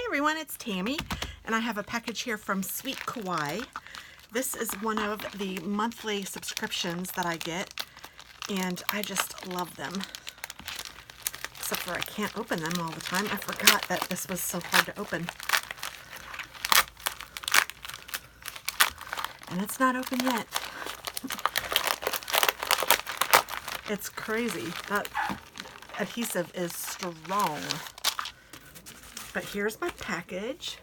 everyone, it's Tammy, and I have a package here from Sweet Kawaii. This is one of the monthly subscriptions that I get, and I just love them. Except for I can't open them all the time. I forgot that this was so hard to open. And it's not open yet. It's crazy. That adhesive is strong. But here's my package.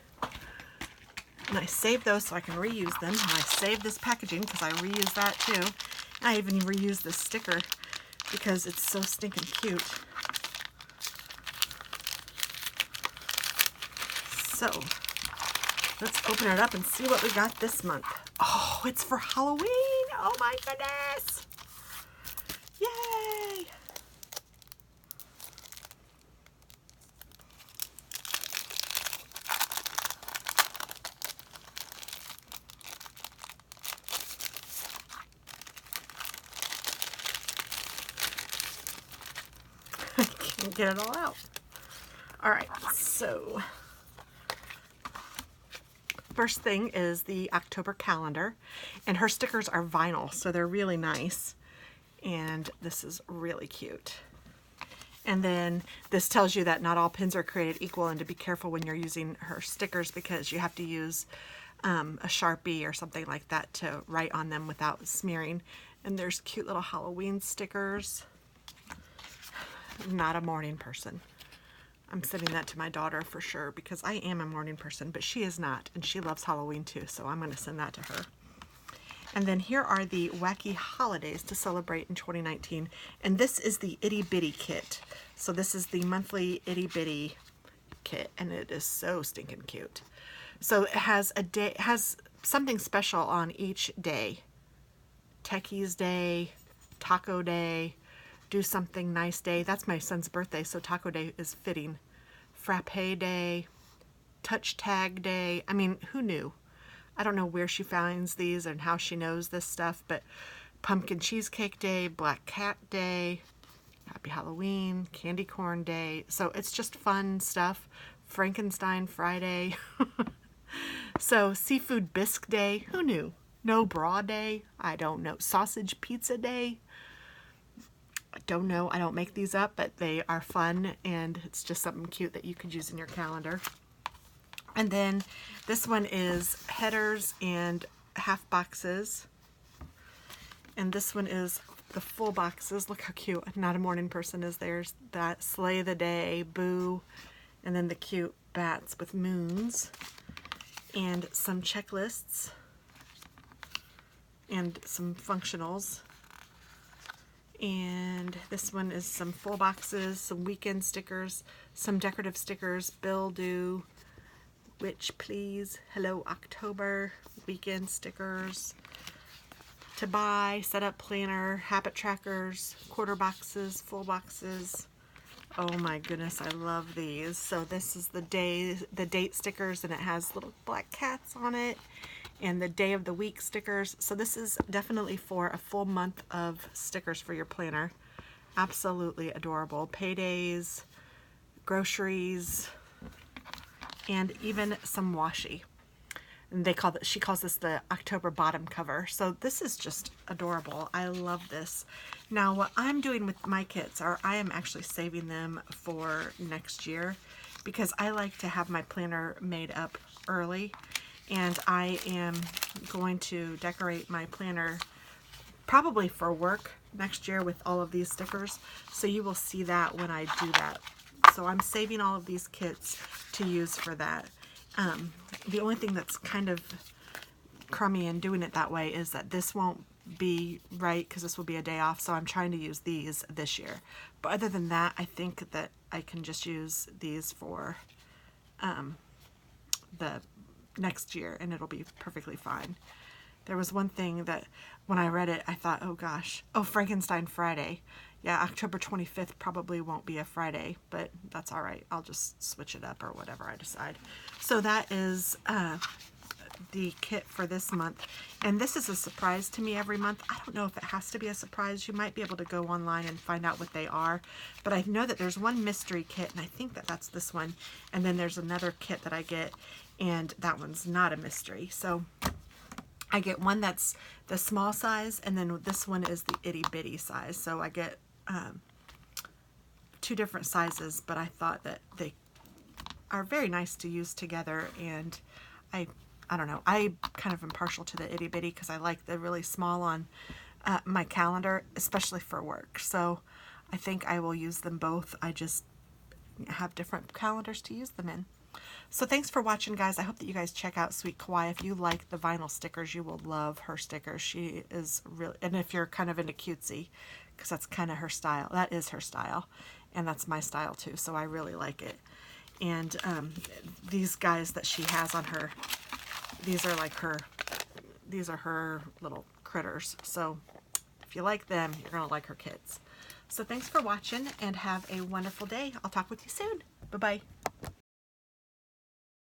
And I saved those so I can reuse them. And I saved this packaging because I reuse that too. And I even reuse this sticker because it's so stinking cute. So let's open it up and see what we got this month. Oh, it's for Halloween. Oh my goodness. Yay. I can't get it all out. All right, so first thing is the October calendar, and her stickers are vinyl, so they're really nice, and this is really cute. And then this tells you that not all pins are created equal, and to be careful when you're using her stickers because you have to use a Sharpie or something like that to write on them without smearing. And there's cute little Halloween stickers. Not a morning person. I'm sending that to my daughter for sure because I am a morning person, but she is not, and she loves Halloween too, so I'm going to send that to her. And then here are the wacky holidays to celebrate in 2019, and this is the Itty Bitty kit. So this is the monthly Itty Bitty kit, and it is so stinking cute. So it has a day, it has something special on each day. Techies Day, Taco Day, Do Something Nice Day. That's my son's birthday, so Taco Day is fitting. Frappe Day, Touch Tag Day. I mean, who knew? I don't know where she finds these and how she knows this stuff, but Pumpkin Cheesecake Day, Black Cat Day, Happy Halloween, Candy Corn Day. So it's just fun stuff. Frankenstein Friday. So Seafood Bisque Day. Who knew? No Bra Day. I don't know. Sausage Pizza Day. I don't know. I don't make these up, but they are fun, and it's just something cute that you could use in your calendar. And then this one is headers and half boxes. And this one is the full boxes. Look how cute. Not a morning person is there's that Slay the Day, Boo, and then the cute bats with moons. And some checklists. And some functionals. And this one is some full boxes, some weekend stickers, some decorative stickers, Bill Do, Witch Please, Hello October, weekend stickers, to buy, setup planner, habit trackers, quarter boxes, full boxes. Oh my goodness, I love these. So this is the date stickers, and it has little black cats on it, and the day of the week stickers. So this is definitely for a full month of stickers for your planner. Absolutely adorable. Paydays, groceries, and even some washi. And she calls this the October bottom cover. So this is just adorable. I love this. Now what I'm doing with my kits are I am actually saving them for next year because I like to have my planner made up early, and I am going to decorate my planner probably for work next year with all of these stickers. So you will see that when I do that. So I'm saving all of these kits to use for that. The only thing that's kind of crummy in doing it that way is that this won't be right because this will be a day off, so I'm trying to use these this year. But other than that, I think that I can just use these for the next year, and it'll be perfectly fine. There was one thing that when I read it, I thought, oh gosh, oh, Frankenstein Friday. Yeah, October 25th probably won't be a Friday, but that's all right. I'll just switch it up or whatever I decide. So that is the kit for this month. And this is a surprise to me every month. I don't know if it has to be a surprise. You might be able to go online and find out what they are. But I know that there's one mystery kit, and I think that that's this one. And then there's another kit that I get, and that one's not a mystery. So I get one that's the small size, and then this one is the itty bitty size. So I get two different sizes, but I thought that they are very nice to use together, and I don't know, I kind of am partial to the itty bitty because I like the really small on my calendar, especially for work. So I think I will use them both. I just have different calendars to use them in. So thanks for watching, guys. I hope that you guys check out Sweet Kawaii. If you like the vinyl stickers, you will love her stickers. She is really, and if you're kind of into cutesy, because that's kind of her style. That is her style, and that's my style too, so I really like it. And these guys that she has on her, these are like her, these are her little critters. So if you like them, you're going to like her kits. So thanks for watching, and have a wonderful day. I'll talk with you soon. Bye-bye.